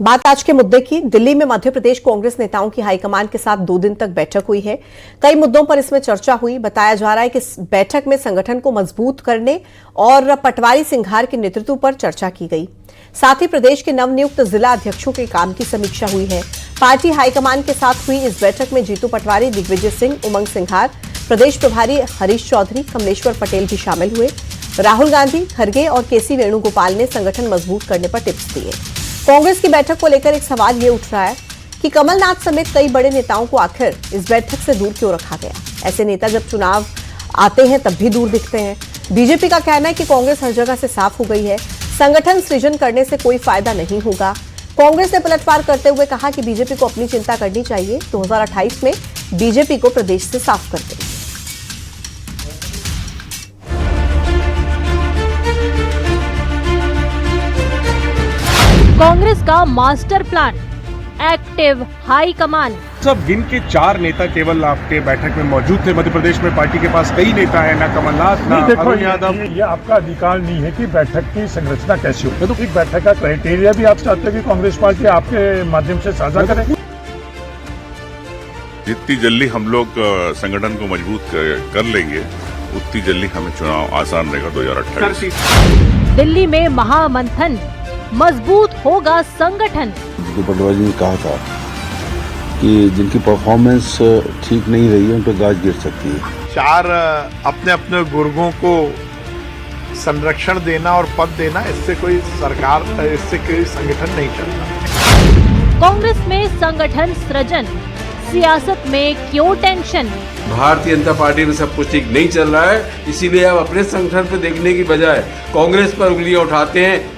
बात आज के मुद्दे की। दिल्ली में मध्य प्रदेश कांग्रेस नेताओं की हाईकमान के साथ 2 दिन तक बैठक हुई है। कई मुद्दों पर इसमें चर्चा हुई। बताया जा रहा है कि इस बैठक में संगठन को मजबूत करने और पटवारी सिंघार के नेतृत्व पर चर्चा की गई। साथ ही प्रदेश के नवनियुक्त जिला अध्यक्षों के काम की समीक्षा हुई है। पार्टी हाईकमान के साथ हुई इस बैठक में जीतू पटवारी, दिग्विजय सिंह, उमंग सिंघार, प्रदेश प्रभारी हरीश चौधरी, कमलेश्वर पटेल भी शामिल हुए। राहुल गांधी, खरगे और केसी वेणुगोपाल ने संगठन मजबूत करने पर टिप्स दिए। कांग्रेस की बैठक को लेकर एक सवाल ये उठ रहा है कि कमलनाथ समेत कई बड़े नेताओं को आखिर इस बैठक से दूर क्यों रखा गया। ऐसे नेता जब चुनाव आते हैं तब भी दूर दिखते हैं। बीजेपी का कहना है कि कांग्रेस हर जगह से साफ हो गई है, संगठन सृजन करने से कोई फायदा नहीं होगा। कांग्रेस ने पलटवार करते हुए कहा कि बीजेपी को अपनी चिंता करनी चाहिए, 2028 में बीजेपी को प्रदेश से साफ कर दें। कांग्रेस का master plan, active high command. सब गिन के 4 नेता केवल आपके बैठक में मौजूद थे। मध्य प्रदेश में पार्टी के पास कई नेता है, ना कमलनाथ ना अरुण यादव। ये आपका अधिकार नहीं है कि बैठक की संरचना कैसी हो। तो एक बैठक का क्राइटेरिया भी आप चाहते हैं कि कांग्रेस पार्टी आपके माध्यम से साझा करे। जितनी जल्दी हम लोग संगठन को मजबूत कर लेंगे, उतनी जल्दी हमें चुनाव आसान रहेगा 2028। दिल्ली में महामंथन, मजबूत होगा संगठन। जीतू पटवारी ने कहा था कि जिनकी परफॉर्मेंस ठीक नहीं रही है उन पर गाज गिर सकती है। 4 अपने अपने गुर्गों को संरक्षण देना और पद देना, इससे कोई सरकार, इससे कोई संगठन नहीं चलता। कांग्रेस में संगठन सृजन, सियासत में क्यों टेंशन। भारतीय जनता पार्टी में सब कुछ ठीक नहीं चल रहा है, इसीलिए आप अपने संगठन पर देखने की बजाय कांग्रेस पर उंगलियां उठाते हैं।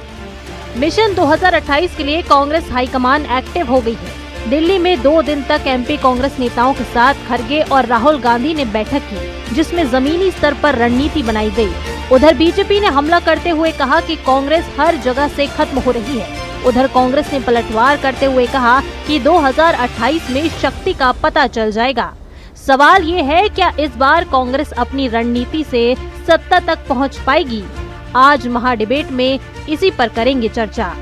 मिशन 2028 के लिए कांग्रेस हाईकमान एक्टिव हो गई है। दिल्ली में 2 दिन तक एमपी कांग्रेस नेताओं के साथ खरगे और राहुल गांधी ने बैठक की, जिसमें जमीनी स्तर पर रणनीति बनाई गई। उधर बीजेपी ने हमला करते हुए कहा कि कांग्रेस हर जगह से खत्म हो रही है। उधर कांग्रेस ने पलटवार करते हुए कहा कि 2028 में शक्ति का पता चल जाएगा। सवाल ये है, क्या इस बार कांग्रेस अपनी रणनीति से सत्ता तक पहुँच पाएगी? आज महाडिबेट में इसी पर करेंगे चर्चा।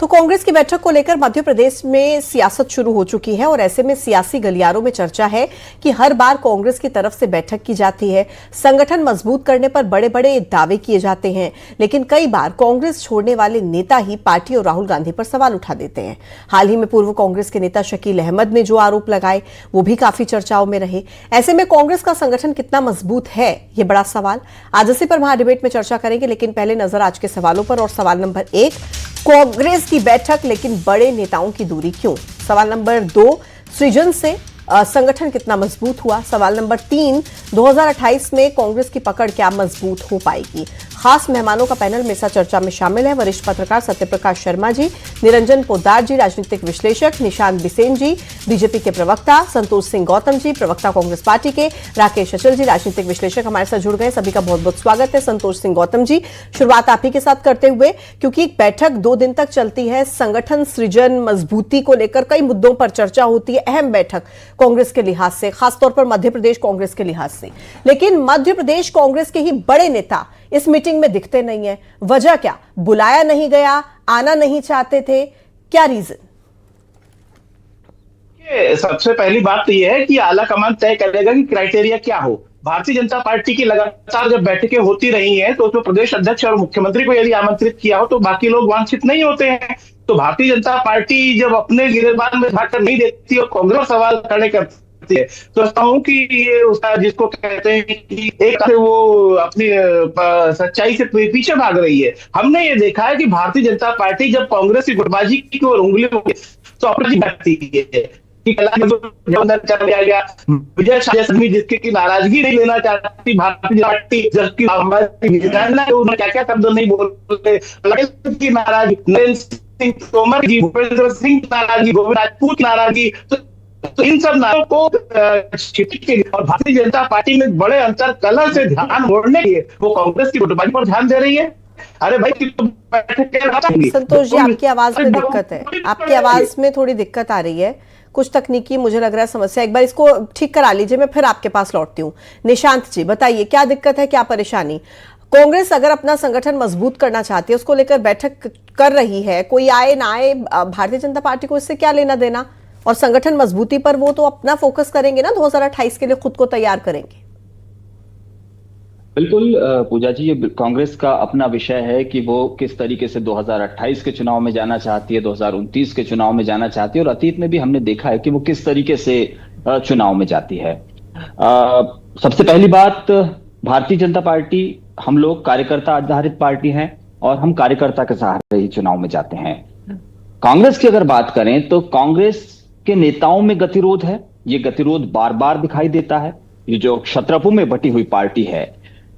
तो कांग्रेस की बैठक को लेकर मध्य प्रदेश में सियासत शुरू हो चुकी है और ऐसे में सियासी गलियारों में चर्चा है कि हर बार कांग्रेस की तरफ से बैठक की जाती है, संगठन मजबूत करने पर बड़े बड़े दावे किए जाते हैं, लेकिन कई बार कांग्रेस छोड़ने वाले नेता ही पार्टी और राहुल गांधी पर सवाल उठा देते हैं। हाल ही में पूर्व कांग्रेस के नेता शकील अहमद ने जो आरोप लगाए वो भी काफी चर्चाओं में रहे। ऐसे में कांग्रेस का संगठन कितना मजबूत है, ये बड़ा सवाल। आज इसी पर महाडिबेट में चर्चा करेंगे, लेकिन पहले नजर आज के सवालों पर। और सवाल नंबर 1, कांग्रेस की बैठक लेकिन बड़े नेताओं की दूरी क्यों। सवाल नंबर 2, सृजन से संगठन कितना मजबूत हुआ। सवाल नंबर 3, 2028 में कांग्रेस की पकड़ क्या मजबूत हो पाएगी। खास मेहमानों का पैनल में चर्चा में शामिल है वरिष्ठ पत्रकार सत्यप्रकाश शर्मा जी, निरंजन पोद्दार जी, राजनीतिक विश्लेषक निशांत बिसेन जी, बीजेपी के प्रवक्ता संतोष सिंह गौतम जी, प्रवक्ता कांग्रेस पार्टी के राकेश अचल जी, राजनीतिक विश्लेषक हमारे साथ जुड़ गए। सभी का बहुत बहुत स्वागत है। संतोष सिंह गौतम जी, शुरुआत आप ही के साथ करते हुए, क्योंकि एक बैठक 2 दिन तक चलती है, संगठन सृजन मजबूती को लेकर कई मुद्दों पर चर्चा होती है। अहम बैठक कांग्रेस के लिहाज से, खासतौर पर मध्य प्रदेश कांग्रेस के लिहाज से, लेकिन मध्य प्रदेश कांग्रेस के ही बड़े नेता इस मीटिंग में दिखते नहीं है। वजह क्या? बुलाया नहीं गया, आना नहीं चाहते थे, क्या रीजन? सबसे पहली बात तो यह है कि आला कमान तय करेगा कि क्राइटेरिया क्या हो। भारतीय जनता पार्टी की लगातार जब बैठकें होती रही हैं तो उसमें प्रदेश अध्यक्ष और मुख्यमंत्री को यदि आमंत्रित किया हो तो बाकी लोग वांछित नहीं होते हैं। तो भारतीय जनता पार्टी जब अपने गिरेबान में भाकर नहीं देती और कांग्रेस सवाल खड़े करती है, तो समझता हूं कि ये उसका, जिसको कहते हैं कि एक से वो अपनी सच्चाई से पीछे भाग रही है। हमने ये देखा है कि भारतीय जनता पार्टी जब कांग्रेस की गुटबाजी की ओर उंगली तो अपनी करती है कि चल गया विजय शाह जिसके की नाराजगी नहीं लेना चाहती भारतीय जनता पार्टी, जबकि हमारी क्या क्या शब्द नहीं बोलते की नाराजगी, नरेंद्र सिंह तोमर जी, भूपेंद्र सिंह की नाराजगी, गोविंद राजपूत की नाराजगी, तो इन सब नारों को और भारतीय जनता पार्टी में बड़े अंतर कलह से ध्यान मोड़ने के लिए वो कांग्रेस की गुटबाजी पर ध्यान दे रही है। अरे भाई, संतोष जी, आपकी आवाज में दिक्कत है, आपकी आवाज में थोड़ी दिक्कत आ रही है, कुछ तकनीकी मुझे लग रहा है समस्या। एक बार इसको ठीक करा लीजिए, मैं फिर आपके पास लौटती हूँ। निशांत जी बताइए, क्या दिक्कत है, क्या परेशानी? कांग्रेस अगर अपना संगठन मजबूत करना चाहती है, उसको लेकर बैठक कर रही है, कोई आए ना आए, भारतीय जनता पार्टी को इससे क्या लेना देना? और संगठन मजबूती पर वो तो अपना फोकस करेंगे ना, 2028 के लिए खुद को तैयार करेंगे। बिल्कुल पूजा जी, ये कांग्रेस का अपना विषय है कि वो किस तरीके से 2028 के चुनाव में जाना चाहती है, 2029 के चुनाव में जाना चाहती है, और अतीत में भी हमने देखा है कि वो किस तरीके से चुनाव में जाती है। सबसे पहली बात, भारतीय जनता पार्टी, हम लोग कार्यकर्ता आधारित पार्टी हैं और हम कार्यकर्ता के सहारे ही चुनाव में जाते हैं। कांग्रेस की अगर बात करें तो कांग्रेस के नेताओं में गतिरोध है। ये गतिरोध बार बार दिखाई देता है। ये जो क्षत्रपों में बटी हुई पार्टी है,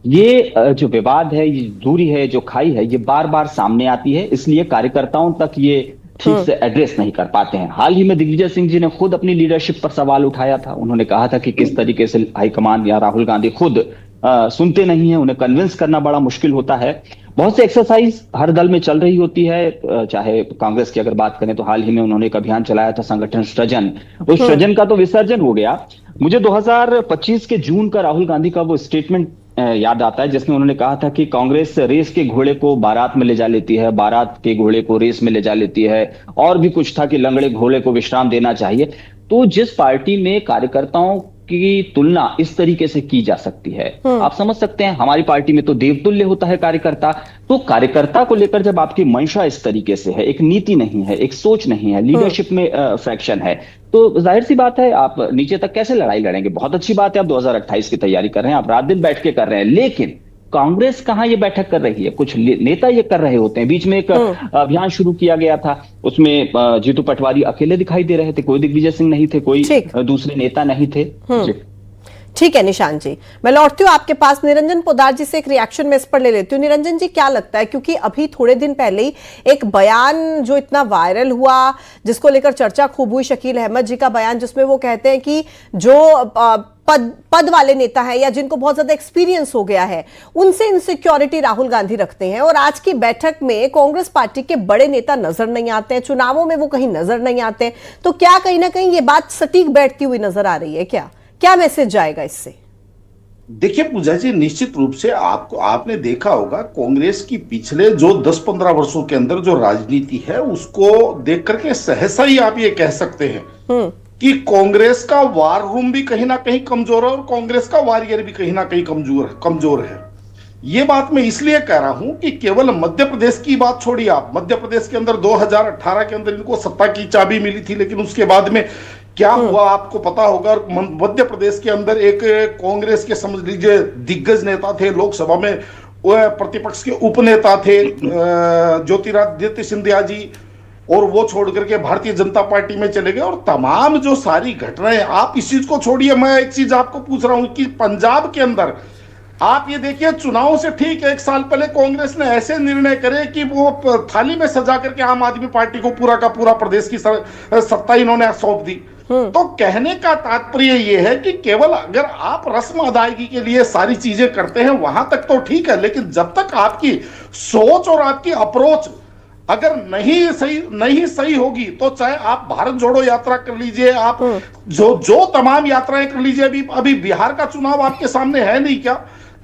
ये जो विवाद है, ये दूरी है, जो खाई है, ये बार बार सामने आती है। इसलिए कार्यकर्ताओं तक ये ठीक से एड्रेस नहीं कर पाते हैं। हाल ही में दिग्विजय सिंह जी ने खुद अपनी लीडरशिप पर सवाल उठाया था। उन्होंने कहा था कि किस तरीके से हाईकमान या राहुल गांधी खुद सुनते नहीं है, उन्हें कन्विंस करना बड़ा मुश्किल होता है। बहुत सी एक्सरसाइज हर दल में चल रही होती है। चाहे कांग्रेस की अगर बात करें तो हाल ही में उन्होंने एक अभियान चलाया था, संगठन सृजन। उस सृजन का तो विसर्जन हो गया। मुझे 2025 के जून का राहुल गांधी का वो स्टेटमेंट याद आता है, जिसमें उन्होंने कहा था कि कांग्रेस रेस के घोड़े को बारात में ले जा लेती है, बारात के घोड़े को रेस में ले जा लेती है, और भी कुछ था कि लंगड़े घोड़े को विश्राम देना चाहिए। तो जिस पार्टी में कार्यकर्ताओं की तुलना इस तरीके से की जा सकती है, आप समझ सकते हैं हमारी पार्टी में तो देवतुल्य होता है कार्यकर्ता। तो कार्यकर्ता को लेकर जब आपकी मंशा इस तरीके से है, एक नीति नहीं है, एक सोच नहीं है, लीडरशिप में फ्रैक्शन है, तो जाहिर सी बात है आप नीचे तक कैसे लड़ाई लड़ेंगे। बहुत अच्छी बात है आप 2028 की तैयारी कर रहे हैं, आप रात दिन बैठ के कर रहे हैं, लेकिन कांग्रेस कहां ये बैठक कर रही है? कुछ नेता ये कर रहे होते हैं। बीच में एक अभियान शुरू किया गया था, उसमें जीतू पटवारी अकेले दिखाई दे रहे थे, कोई दिग्विजय सिंह नहीं थे, कोई दूसरे नेता नहीं थे। ठीक है निशांत जी, मैं लौटती हूँ आपके पास। निरंजन पोद्दार जी से एक रिएक्शन में इस पर ले लेती हूँ। निरंजन जी, क्या लगता है, क्योंकि अभी थोड़े दिन पहले ही एक बयान जो इतना वायरल हुआ, जिसको लेकर चर्चा खूब हुई, शकील अहमद जी का बयान, जिसमें वो कहते हैं कि जो पद वाले नेता हैं या जिनको बहुत ज्यादा एक्सपीरियंस हो गया है, उनसे इनसिक्योरिटी राहुल गांधी रखते हैं। और आज की बैठक में कांग्रेस पार्टी के बड़े नेता नजर नहीं आते हैं, चुनावों में वो कहीं नजर नहीं आते हैं। तो क्या कहीं ना कहीं ये बात सटीक बैठती हुई नजर आ रही है? क्या मैसेज जाएगा इससे? देखिए पूजा जी, निश्चित रूप से आपने देखा होगा कांग्रेस की पिछले जो 10-15 वर्षों के अंदर जो राजनीति है, उसको देख करके सहसा ही आप ये कह सकते हैं कि कांग्रेस का वार रूम भी कहीं ना कहीं कमजोर है और कांग्रेस का वॉरियर भी कहीं ना कहीं कमजोर है। ये बात मैं इसलिए कह रहा हूं कि केवल मध्य प्रदेश की बात छोड़िए आप। मध्य प्रदेश के अंदर 2018 के अंदर इनको सत्ता की चाबी मिली थी, लेकिन उसके बाद में क्या हुआ आपको पता होगा। मध्य प्रदेश के अंदर एक कांग्रेस के समझ लीजिए दिग्गज नेता थे, लोकसभा में प्रतिपक्ष के उपनेता थे ज्योतिरादित्य सिंधिया जी, और वो छोड़ करके भारतीय जनता पार्टी में चले गए। और तमाम जो सारी घटनाएं, आप इस चीज को छोड़िए, मैं एक चीज आपको पूछ रहा हूं कि पंजाब के अंदर आप ये देखिए, चुनाव से ठीक 1 साल पहले कांग्रेस ने ऐसे निर्णय करे कि वो थाली में सजा करके आम आदमी पार्टी को पूरा का पूरा प्रदेश की सत्ता इन्होंने सौंप दी। तो कहने का तात्पर्य ये है कि केवल अगर आप रस्म अदायगी के लिए सारी चीजें करते हैं वहां तक तो ठीक है, लेकिन जब तक आपकी सोच और आपकी अप्रोच अगर नहीं सही होगी, तो चाहे आप भारत जोड़ो यात्रा कर लीजिए, आप जो तमाम यात्राएं कर लीजिए। अभी बिहार का चुनाव आपके सामने है नहीं क्या?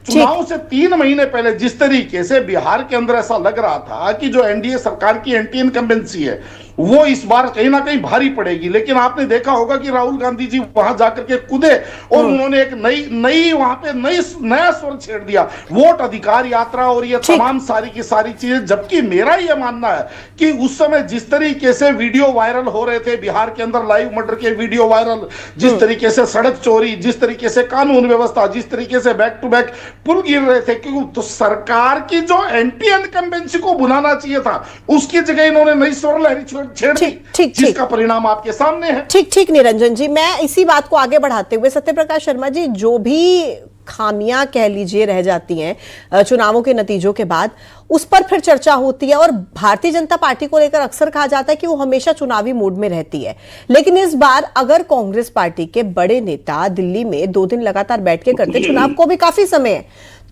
चुनाव से 3 महीने पहले जिस तरीके से बिहार के अंदर ऐसा लग रहा था कि जो एनडीए सरकार की एंटी इनकम्बेंसी है वो इस बार कहीं ना कहीं भारी पड़ेगी, लेकिन आपने देखा होगा कि राहुल गांधी जी वहां जाकर के कूदे और उन्होंने एक नई वहां पे नया स्वर छेड़ दिया, वोट अधिकार यात्रा और ये तमाम सारी की सारी चीजें। जबकि मेरा ये मानना है कि उस समय जिस तरीके से वीडियो वायरल हो रहे थे बिहार के अंदर, लाइव मर्डर के वीडियो वायरल, जिस तरीके से सड़क चोरी, जिस तरीके से कानून व्यवस्था, जिस तरीके से बैक टू बैक पुल गिर रहे थे, क्योंकि तो सरकार की जो एंटी इनकम्बेंसी को बुलाना चाहिए था, उसकी जगह इन्होंने नई स्वर लहरी छेड़ दी, जिसका परिणाम आपके सामने है। ठीक निरंजन जी, मैं इसी बात को आगे बढ़ाते हुए सत्यप्रकाश शर्मा जी, जो भी खामियां कह लीजिए रह जाती हैं चुनावों के नतीजों के बाद, उस पर फिर चर्चा होती है। और भारतीय जनता पार्टी को लेकर अक्सर कहा जाता है कि वो हमेशा चुनावी मूड में रहती है, लेकिन इस बार अगर कांग्रेस पार्टी के बड़े नेता दिल्ली में 2 दिन लगातार बैठ के करते, चुनाव को भी काफी समय है,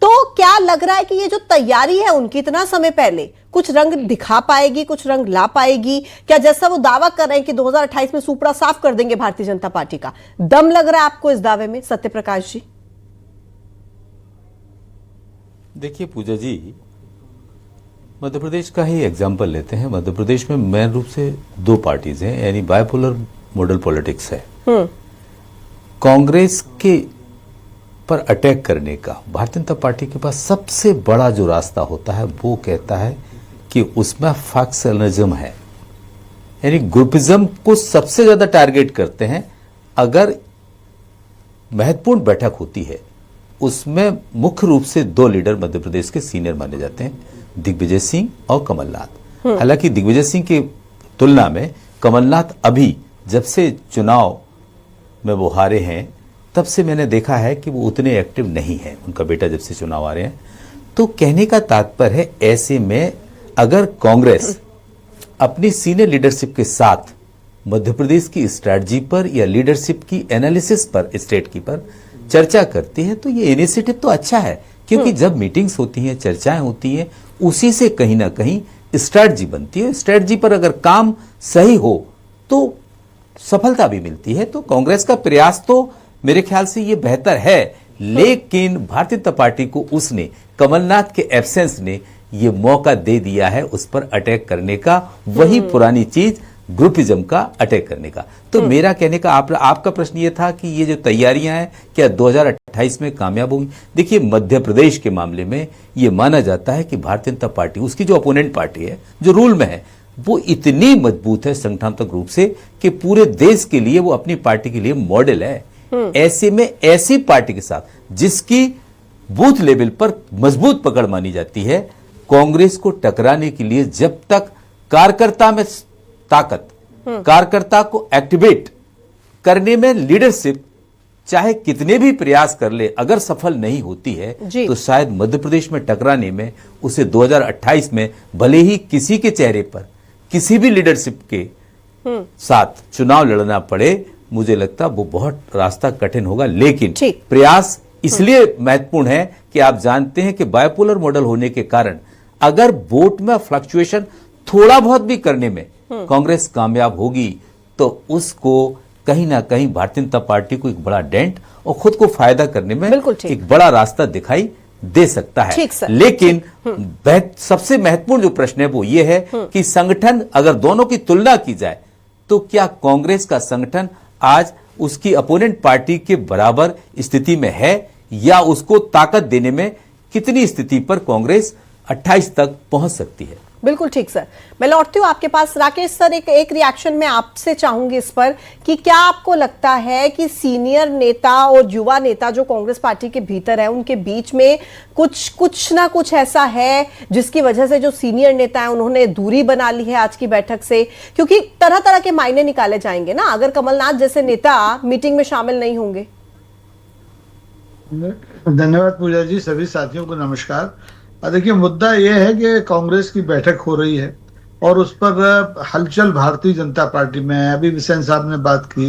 तो क्या लग रहा है कि ये जो तैयारी है उनकी इतना समय पहले कुछ रंग दिखा पाएगी, कुछ रंग ला पाएगी? क्या जैसा वो दावा कर रहे हैं कि 2028 में सुपड़ा साफ कर देंगे भारतीय जनता पार्टी का, दम लग रहा है आपको इस दावे में, सत्यप्रकाश जी? देखिए पूजा जी, मध्य प्रदेश का ही एग्जाम्पल लेते हैं। मध्य प्रदेश में मेन रूप से दो पार्टीज हैं, यानी बायपोलर मॉडल पॉलिटिक्स है। कांग्रेस के पर अटैक करने का भारतीय जनता पार्टी के पास सबसे बड़ा जो रास्ता होता है वो कहता है कि उसमें फैक्शनलिज्म है, यानी ग्रुपिज्म को सबसे ज्यादा टारगेट करते हैं। अगर महत्वपूर्ण बैठक होती है उसमें मुख्य रूप से दो लीडर मध्य प्रदेश के सीनियर माने जाते हैं, दिग्विजय सिंह और कमलनाथ। हालांकि दिग्विजय सिंह की तुलना में कमलनाथ अभी जब से चुनाव में वो हारे हैं तब से मैंने देखा है कि वो उतने एक्टिव नहीं है। उनका बेटा जब से चुनाव आ रहे हैं, तो कहने का तात्पर्य है ऐसे में अगर कांग्रेस अपनी सीनियर लीडरशिप के साथ मध्य प्रदेश की स्ट्रैटेजी पर या लीडरशिप की एनालिसिस पर, स्टेट की पर चर्चा करती है, तो ये इनिशिएटिव तो अच्छा है, क्योंकि जब मीटिंग्स होती हैं, चर्चाएं होती हैं, उसी से कहीं ना कहीं स्ट्रैटेजी बनती है। स्ट्रैटेजी पर अगर काम सही हो तो सफलता भी मिलती है। तो कांग्रेस का प्रयास तो मेरे ख्याल से ये बेहतर है, लेकिन भारतीय जनता पार्टी को उसने, कमलनाथ के एब्सेंस ने ये मौका दे दिया है उस पर अटैक करने का, वही पुरानी चीज ग्रुपिज्म का अटैक करने का। तो मेरा कहने का आपका प्रश्न ये था कि ये जो तैयारियां हैं क्या 2028 में कामयाब होंगी? देखिए, मध्य प्रदेश के मामले में ये माना जाता है कि भारतीय जनता पार्टी, उसकी जो अपोनेंट पार्टी है, जो रूल में है, वो इतनी मजबूत है संगठनात्मक रूप से कि पूरे देश के लिए वो अपनी पार्टी के लिए मॉडल है। ऐसे में ऐसी पार्टी के साथ जिसकी बूथ लेवल पर मजबूत पकड़ मानी जाती है, कांग्रेस को टकराने के लिए जब तक कार्यकर्ता में ताकत, कार्यकर्ता को एक्टिवेट करने में लीडरशिप चाहे कितने भी प्रयास कर ले, अगर सफल नहीं होती है तो शायद मध्य प्रदेश में टकराने में उसे 2028 में भले ही किसी के चेहरे पर किसी भी लीडरशिप के साथ चुनाव लड़ना पड़े, मुझे लगता वो बहुत रास्ता कठिन होगा। लेकिन प्रयास इसलिए महत्वपूर्ण है कि आप जानते हैं कि बायपोलर मॉडल होने के कारण अगर वोट में फ्लक्चुएशन थोड़ा बहुत भी करने में कांग्रेस कामयाब होगी तो उसको कहीं ना कहीं भारतीय जनता पार्टी को एक बड़ा डेंट और खुद को फायदा करने में एक बड़ा रास्ता दिखाई दे सकता है। लेकिन सबसे महत्वपूर्ण जो प्रश्न है वो ये है कि संगठन, अगर दोनों की तुलना की जाए तो क्या कांग्रेस का संगठन आज उसकी अपोनेंट पार्टी के बराबर स्थिति में है, या उसको ताकत देने में कितनी स्थिति पर कांग्रेस 28 तक पहुंच सकती है? बिल्कुल ठीक सर, मैं लौटती हूँ आपके पास। राकेश सर, एक रिएक्शन मैं आपसे चाहूंगी इस पर कि क्या आपको लगता है कि सीनियर नेता और युवा नेता जो कांग्रेस पार्टी के भीतर है, उनके बीच में कुछ ना कुछ ऐसा है जिसकी वजह से जो सीनियर नेता है उन्होंने दूरी बना ली है आज की बैठक से? क्योंकि तरह तरह के मायने निकाले जाएंगे ना अगर कमलनाथ जैसे नेता मीटिंग में शामिल नहीं होंगे। धन्यवाद पूजा जी, सभी साथियों को नमस्कार। देखिए, मुद्दा यह है कि कांग्रेस की बैठक हो रही है और उस पर हलचल भारतीय जनता पार्टी में है। अभी विसेन साहब ने बात की,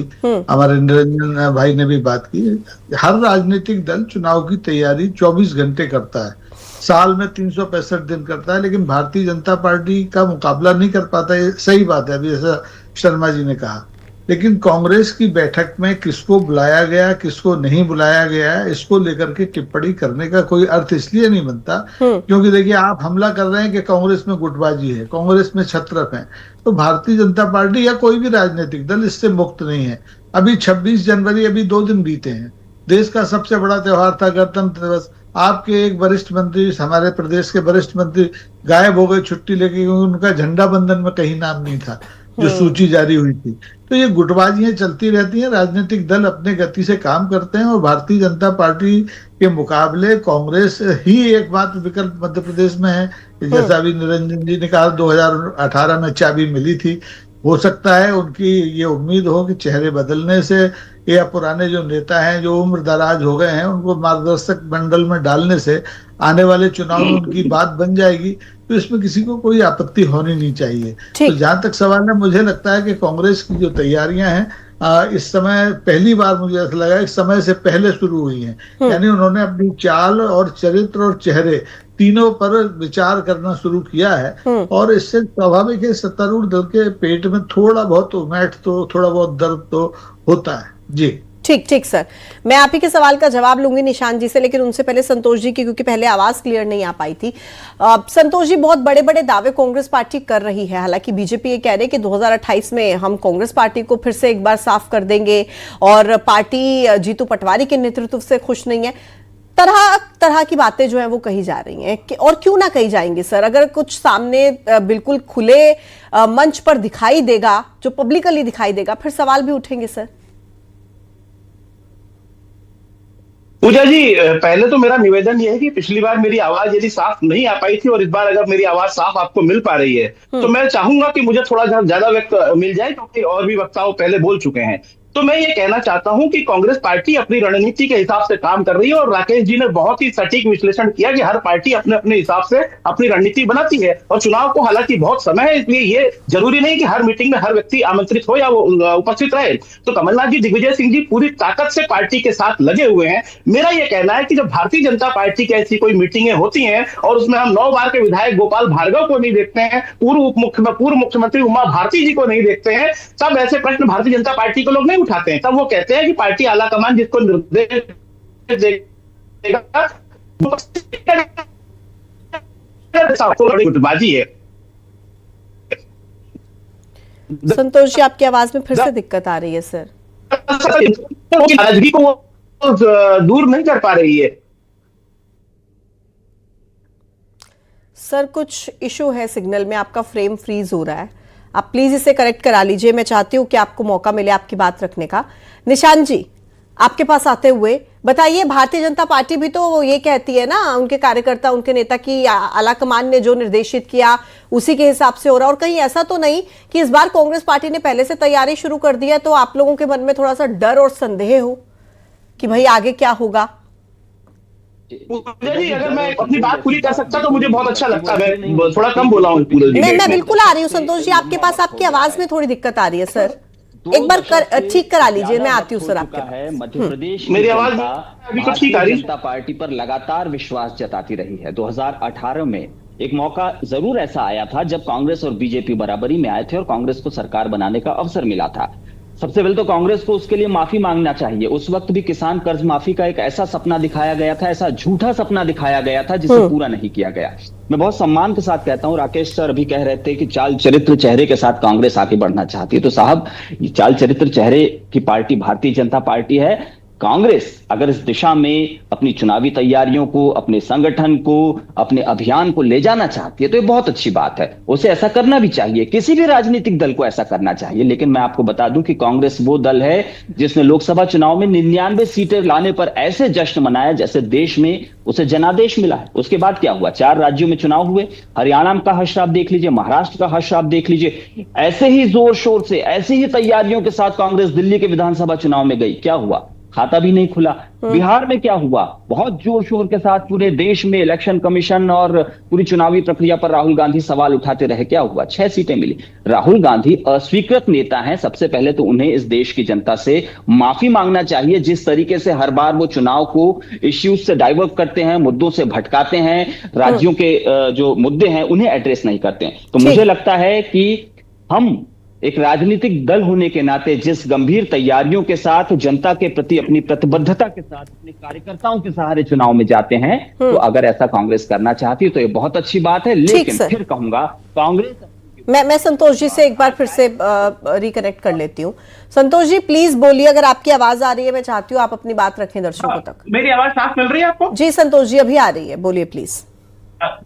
हमारे निरंजन भाई ने भी बात की। हर राजनीतिक दल चुनाव की तैयारी 24 घंटे करता है, साल में 365 दिन करता है, लेकिन भारतीय जनता पार्टी का मुकाबला नहीं कर पाता। ये सही बात है, अभी जैसा शर्मा जी ने कहा। लेकिन कांग्रेस की बैठक में किसको बुलाया गया, किसको नहीं बुलाया गया, इसको लेकर के टिप्पणी करने का कोई अर्थ इसलिए नहीं बनता क्योंकि देखिए, आप हमला कर रहे हैं कि कांग्रेस में गुटबाजी है, कांग्रेस में छत्रप है। तो भारतीय जनता पार्टी या कोई भी राजनीतिक दल इससे मुक्त नहीं है। अभी 26 जनवरी, अभी 2 दिन बीते हैं। देश का सबसे बड़ा त्योहार था गणतंत्र दिवस। आपके एक वरिष्ठ मंत्री, हमारे प्रदेश के वरिष्ठ मंत्री गायब हो गए छुट्टी लेके, क्योंकि उनका झंडा बंधन में कहीं नाम नहीं था जो सूची जारी हुई थी। तो ये गुटबाजियां चलती रहती हैं। राजनीतिक दल अपने गति से काम करते हैं और भारतीय जनता पार्टी के मुकाबले कांग्रेस ही एकमात्र विकल्प मध्य प्रदेश में है। जैसा अभी निरंजन जी ने कहा, 2018 में चाबी मिली थी। हो सकता है उनकी ये उम्मीद हो कि चेहरे बदलने से या पुराने जो नेता हैं जो उम्र दराज हो गए हैं उनको मार्गदर्शक मंडल में डालने से आने वाले चुनाव में उनकी बात बन जाएगी। तो इसमें किसी को कोई आपत्ति होनी नहीं चाहिए। तो जहां तक सवाल है, मुझे लगता है कि कांग्रेस की जो तैयारियां हैं इस समय पहली बार मुझे ऐसा लगा एक समय से पहले शुरू हुई हैं। यानी उन्होंने अपनी चाल और चरित्र और चेहरे तीनों पर विचार करना शुरू किया है और इससे स्वाभाविक है सत्तारूढ़ दल के पेट में थोड़ा बहुत उमैठ तो, थोड़ा बहुत दर्द तो होता है। जी ठीक सर, मैं आप ही के सवाल का जवाब लूंगी निशान जी से, लेकिन उनसे पहले संतोष जी की, क्योंकि पहले आवाज क्लियर नहीं आ पाई थी। संतोष जी, बहुत बड़े बड़े दावे कांग्रेस पार्टी कर रही है। हालांकि बीजेपी ये कह रही है कि 2028 में हम कांग्रेस पार्टी को फिर से एक बार साफ कर देंगे, और पार्टी जीतू पटवारी के नेतृत्व से खुश नहीं है। तरह तरह की बातें जो है वो कही जा रही हैं, और क्यों ना कही जाएंगी सर? अगर कुछ सामने बिल्कुल खुले मंच पर दिखाई देगा, जो पब्लिकली दिखाई देगा, फिर सवाल भी उठेंगे सर। पूजा जी, पहले तो मेरा निवेदन यह है कि पिछली बार मेरी आवाज यदि साफ नहीं आ पाई थी और इस बार अगर मेरी आवाज साफ आपको मिल पा रही है तो मैं चाहूंगा कि मुझे थोड़ा ज्यादा वक्त मिल जाए, क्योंकि और भी वक्ताओं पहले बोल चुके हैं। तो मैं ये कहना चाहता हूं कि कांग्रेस पार्टी अपनी रणनीति के हिसाब से काम कर रही है, और राकेश जी ने बहुत ही सटीक विश्लेषण किया कि हर पार्टी अपने अपने हिसाब से अपनी रणनीति बनाती है, और चुनाव को हालांकि बहुत समय है, इसलिए ये जरूरी नहीं कि हर मीटिंग में हर व्यक्ति आमंत्रित हो या वो उपस्थित रहे। तो कमलनाथ जी, दिग्विजय सिंह जी पूरी ताकत से पार्टी के साथ लगे हुए हैं। मेरा यह कहना है कि जब भारतीय जनता पार्टी की ऐसी कोई मीटिंगें होती हैं और उसमें हम 9 बार के विधायक गोपाल भार्गव को नहीं देखते हैं, पूर्व मुख्यमंत्री उमा भारती जी को नहीं देखते हैं, तब ऐसे प्रश्न भारतीय जनता पार्टी को लोग नहीं उठाते हैं। तब वो कहते हैं कि पार्टी आला कमान जिसको निर्देश देगा गुटबाजी है। संतोष जी, आपकी आवाज में फिर से दिक्कत आ रही है सर। नाराजगी को वो दूर नहीं कर पा रही है। सर, कुछ इशू है सिग्नल में, आपका फ्रेम फ्रीज हो रहा है, आप प्लीज इसे करेक्ट करा लीजिए। मैं चाहती हूं कि आपको मौका मिले आपकी बात रखने का। निशान जी, आपके पास आते हुए बताइए, भारतीय जनता पार्टी भी तो ये कहती है ना, उनके कार्यकर्ता, उनके नेता की आलाकमान ने जो निर्देशित किया उसी के हिसाब से हो रहा है, और कहीं ऐसा तो नहीं कि इस बार कांग्रेस पार्टी ने पहले से तैयारी शुरू कर दी है, तो आप लोगों के मन में थोड़ा सा डर और संदेह हो कि भाई आगे क्या होगा? जी, अगर मैं अपनी बात पूरी कर सकता तो मुझे बहुत अच्छा लगता है। मैं थोड़ा कम बोला हूँ पूरे दिन। मैं बिल्कुल आ रही हूँ संतोष जी, आपके पास आपकी आवाज में थोड़ी दिक्कत आ रही है सर, एक बार ठीक करा लीजिए। मैं आती हूँ सर आपके है। मध्य प्रदेश मेरी आवाज अभी तो ठीक आ रही है। जनता पार्टी पर लगातार विश्वास जताती रही है। 2018 में एक मौका जरूर ऐसा आया था जब कांग्रेस और बीजेपी बराबरी में आए थे और कांग्रेस को सरकार बनाने का अवसर मिला था। सबसे पहले तो कांग्रेस को उसके लिए माफी मांगना चाहिए। उस वक्त भी किसान कर्ज माफी का एक ऐसा सपना दिखाया गया था, ऐसा झूठा सपना दिखाया गया था जिसे पूरा नहीं किया गया। मैं बहुत सम्मान के साथ कहता हूं, राकेश सर अभी कह रहे थे कि चाल चरित्र चेहरे के साथ कांग्रेस आगे बढ़ना चाहती है, तो साहब चाल चरित्र चेहरे की पार्टी भारतीय जनता पार्टी है। कांग्रेस अगर इस दिशा में अपनी चुनावी तैयारियों को, अपने संगठन को, अपने अभियान को ले जाना चाहती है तो ये बहुत अच्छी बात है, उसे ऐसा करना भी चाहिए। किसी भी राजनीतिक दल को ऐसा करना चाहिए। लेकिन मैं आपको बता दूं कि कांग्रेस वो दल है जिसने लोकसभा चुनाव में 99 सीटें लाने पर ऐसे जश्न मनाया जैसे देश में उसे जनादेश मिला है। उसके बाद क्या हुआ? 4 राज्यों में चुनाव हुए, हरियाणा का हर्ष आप देख लीजिए, महाराष्ट्र का हर्ष आप देख लीजिए। ऐसे ही जोर शोर से, ऐसी ही तैयारियों के साथ कांग्रेस दिल्ली के विधानसभा चुनाव में गई, क्या हुआ? खाता भी नहीं खुला। बिहार में क्या हुआ? बहुत जोर शोर के साथ पूरे देश में इलेक्शन कमीशन और पूरी चुनावी प्रक्रिया पर राहुल गांधी सवाल उठाते रहे, क्या हुआ? 6 सीटें मिली। राहुल गांधी अस्वीकृत नेता हैं। सबसे पहले तो उन्हें इस देश की जनता से माफी मांगना चाहिए। जिस तरीके से हर बार वो चुनाव को इश्यूज से डाइवर्ट करते हैं, मुद्दों से भटकाते हैं, राज्यों के जो मुद्दे हैं उन्हें एड्रेस नहीं करते हैं। तो मुझे लगता है कि हम एक राजनीतिक दल होने के नाते जिस गंभीर तैयारियों के साथ जनता के प्रति अपनी प्रतिबद्धता के साथ अपने कार्यकर्ताओं के सहारे चुनाव में जाते हैं, तो अगर ऐसा कांग्रेस करना चाहती है तो ये बहुत अच्छी बात है। लेकिन फिर कहूंगा कांग्रेस मैं संतोष जी से एक बार फिर से रिकनेक्ट कर लेती हूँ। संतोष जी प्लीज बोलिए, अगर आपकी आवाज आ रही है। मैं चाहती हूँ आप अपनी बात रखें दर्शकों तक। मेरी आवाज साफ मिल रही है आपको? जी संतोष जी, अभी आ रही है, बोलिए प्लीज।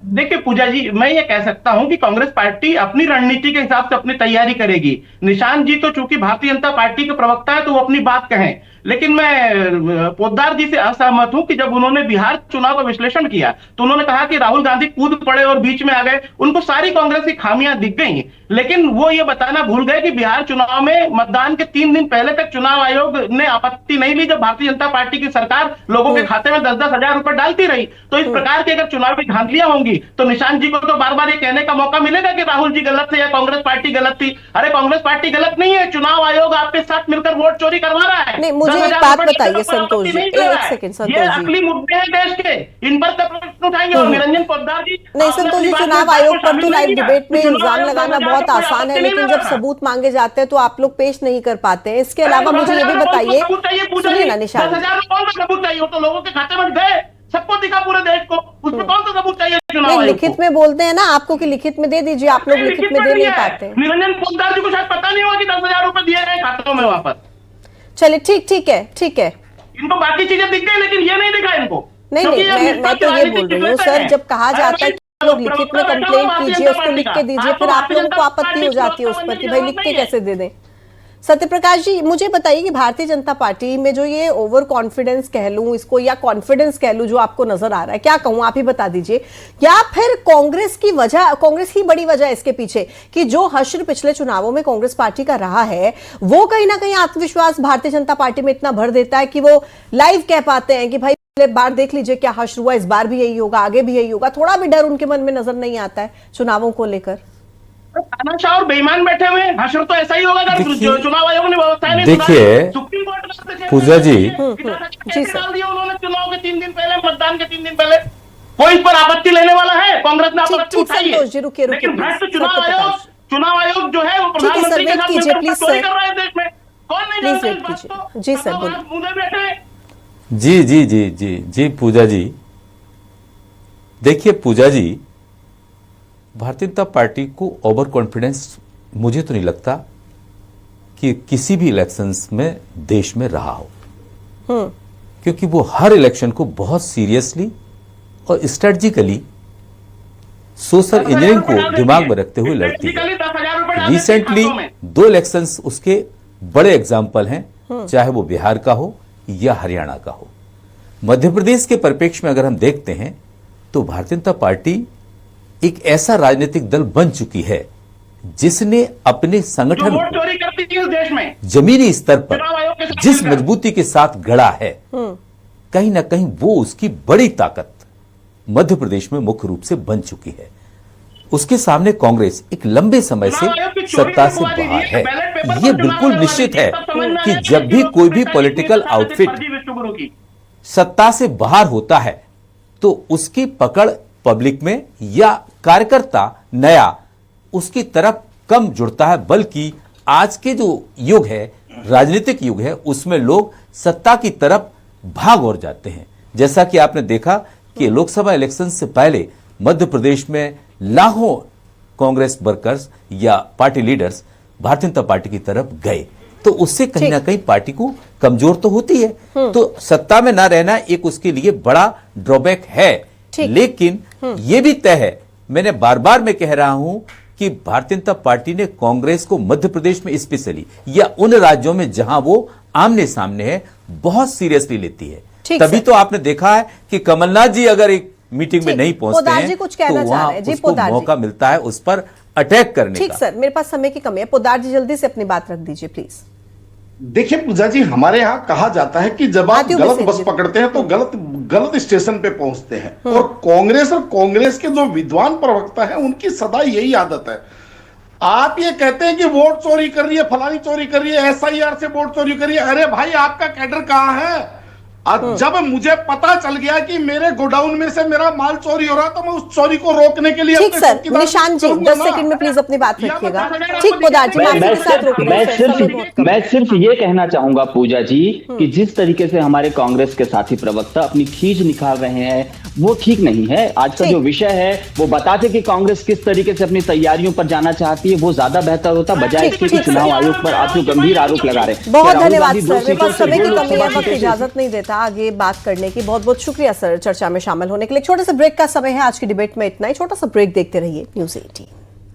देखिए पूजा जी, मैं ये कह सकता हूं कि कांग्रेस पार्टी अपनी रणनीति के हिसाब से अपनी तैयारी करेगी। निशान जी तो चूंकि भारतीय जनता पार्टी के प्रवक्ता है तो वो अपनी बात कहें, लेकिन मैं पोद्दार जी से असहमत हूं कि जब उन्होंने बिहार चुनाव का विश्लेषण किया तो उन्होंने कहा कि राहुल गांधी कूद पड़े और बीच में आ गए। उनको सारी कांग्रेस की खामियां दिख गई, लेकिन वो ये बताना भूल गए कि बिहार चुनाव में मतदान के 3 दिन पहले तक चुनाव आयोग ने आपत्ति नहीं ली जब भारतीय जनता पार्टी की सरकार लोगों के खाते में 10-10 हजार रुपए डालती रही। तो इस प्रकार की अगर चुनावी धांधलियां होंगी तो निशान जी को तो बार बार ये कहने का मौका मिलेगा कि राहुल जी गलत थे या कांग्रेस पार्टी गलत थी। अरे कांग्रेस पार्टी गलत नहीं है, चुनाव आयोग आपके साथ मिलकर वोट चोरी करवा रहा है। नहीं, मुझे एक बात बताइए संतोष जी, एक सेकंड संतोष जी, ये असली मुद्दे हैं देश के, इन पर प्रश्न उठाएंगे। और निरंजन पोद्दार जी, नहीं संतोष जी, चुनाव आयोग पर तो लाइव डिबेट में इल्जाम लगाना बहुत बहुत आसान है, लेकिन जब सबूत मांगे जाते हैं तो आप लोग पेश नहीं कर पाते हैं। इसके अलावा मुझे ये भी बताइए, सुनिए ना निशान, 10,000 में कौन सा सबूत चाहिए? वो तो लोगों के खाते में गए, सबको दिखा पूरे देश को, उसमें कौन सा सबूत चाहिए चुनाव आयोग को? लिखित में बोलते हैं ना आपको कि लिखित में दे दीजिए, आप लोग लिखित में दे नहीं पाते। निरंजन पोद्दार जी को शायद पता नहीं होगा कि 10,000 रुपए दिए गए खातों में वापस। चलिए ठीक है। इनको बाकी चीजें दिख गई, लेकिन ये नहीं दिखा इनको। नहीं, मैं तो ये बोल रही हूँ सर, जब कहा जाता है कि लोग लिखित में कंप्लेंट कीजिए, उसको लिख के दीजिए, फिर आप लोगों को आपत्ति हो जाती है उस पर कि भाई लिख के कैसे दे दें। सत्यप्रकाश जी, मुझे बताइए कि भारतीय जनता पार्टी में जो ये ओवर कॉन्फिडेंस कह लूं इसको या कॉन्फिडेंस कह लूं जो आपको नजर आ रहा है, क्या कहूं, आप ही बता दीजिए, या फिर कांग्रेस ही बड़ी वजह है इसके पीछे कि जो हश्र पिछले चुनावों में कांग्रेस पार्टी का रहा है वो कहीं ना कहीं आत्मविश्वास भारतीय जनता पार्टी में इतना भर देता है कि वो लाइव कह पाते हैं कि भाई पिछले बार देख लीजिए क्या हश्र हुआ, इस बार भी यही होगा, आगे भी यही होगा। थोड़ा भी डर उनके मन में नजर नहीं आता है चुनावों को लेकर? तानाशाह और बेईमान बैठे हुए, हश्र तो ऐसा ही होगा अगर चुनाव आयोग ने व्यवस्था नहीं। देखिए सुप्रीम कोर्ट पूजा जी, डाल दिया उन्होंने चुनाव के 3 दिन पहले, मतदान के 3 दिन पहले। कोई इस पर आपत्ति लेने वाला है? कांग्रेस ने आपत्ति उठाई है, लेकिन भ्रष्ट चुनाव आयोग जो है वो प्रधानमंत्री के साथ चोरी कर रहा है देश में। कौन नहीं जानता इस बात को? जी सर, मुझे बैठे जी पूजा जी, देखिए पूजा जी, भारतीय जनता पार्टी को ओवर कॉन्फिडेंस मुझे तो नहीं लगता कि किसी भी इलेक्शंस में देश में रहा हो, क्योंकि वो हर इलेक्शन को बहुत सीरियसली और स्ट्रेटजिकली सोशल इंजीनियरिंग को दिमाग में रखते हुए लड़ती है। रिसेंटली 2 इलेक्शंस उसके बड़े एग्जाम्पल हैं, चाहे वो बिहार का हो या हरियाणा का हो। मध्य प्रदेश के परिप्रेक्ष्य में अगर हम देखते हैं तो भारतीय जनता पार्टी एक ऐसा राजनीतिक दल बन चुकी है जिसने अपने संगठन को जमीनी स्तर पर जिस मजबूती के साथ गढ़ा है, कहीं ना कहीं वो उसकी बड़ी ताकत मध्य प्रदेश में मुख्य रूप से बन चुकी है। उसके सामने कांग्रेस एक लंबे समय से सत्ता से बाहर है। ये बिल्कुल निश्चित है कि जब भी कोई भी पॉलिटिकल आउटफिट सत्ता से बाहर होता है तो उसकी पकड़ पब्लिक में या कार्यकर्ता नया उसकी तरफ कम जुड़ता है, बल्कि आज के जो युग है, राजनीतिक युग है, उसमें लोग सत्ता की तरफ भाग और जाते हैं। जैसा कि आपने देखा कि लोकसभा इलेक्शन से पहले मध्य प्रदेश में लाखों कांग्रेस वर्कर्स या party leaders Bharatiya Janata party की तरफ गए, तो उससे कहीं ना कहीं पार्टी को कमजोर तो होती है। तो सत्ता में ना रहना एक उसके लिए बड़ा ड्रॉबैक है, लेकिन यह भी तय है, मैंने बार बार मैं कह रहा हूं कि भारतीय जनता पार्टी ने कांग्रेस को मध्य प्रदेश में स्पेशली या उन राज्यों में जहां वो आमने सामने है बहुत सीरियसली लेती है। तभी तो आपने देखा है कि कमलनाथ जी अगर एक मीटिंग में नहीं पहुंचते हैं तो वहां उसको मौका मिलता है उस पर अटैक करने का। ठीक सर, मेरे पास समय की कमी है, पोद्दार जी जल्दी से अपनी बात रख दीजिए प्लीज। देखिए पूजा जी, हमारे यहाँ कहा जाता है कि जब आप गलत बस पकड़ते हैं तो गलत स्टेशन पे पहुंचते हैं, और कांग्रेस के जो विद्वान प्रवक्ता हैं उनकी सदा यही आदत है। आप ये कहते हैं कि वोट चोरी कर रही है, फलानी चोरी कर रही है, SIR से वोट चोरी कर रही है। अरे भाई, आपका कैडर कहाँ है? जब मुझे पता चल गया कि मेरे गोडाउन में से मेरा माल चोरी हो रहा तो मैं उस चोरी को रोकने के लिए ठीक सर, निशान जी 10 सेकंड में प्लीज अपनी बात रखिएगा। ठीक पोद्दार जी, मैं सिर्फ ये कहना चाहूंगा पूजा जी कि जिस तरीके से हमारे कांग्रेस के साथी प्रवक्ता अपनी खींच निकाल रहे हैं वो ठीक नहीं है। आज का जो विषय है वो बताते कि कांग्रेस किस तरीके से अपनी तैयारियों पर जाना चाहती है, वो ज्यादा बेहतर होता बजाय इसके कि चुनाव आयोग पर आप जो गंभीर आरोप लगा रहे हैं। बहुत धन्यवाद सर, मेरे पास समय की कमी है, वक्त इजाजत नहीं देता आगे बात करने की। बहुत बहुत शुक्रिया सर चर्चा में शामिल होने के लिए। छोटे से ब्रेक का समय है, आज की डिबेट में इतना ही। छोटा सा ब्रेक, देखते रहिए न्यूज़ 18।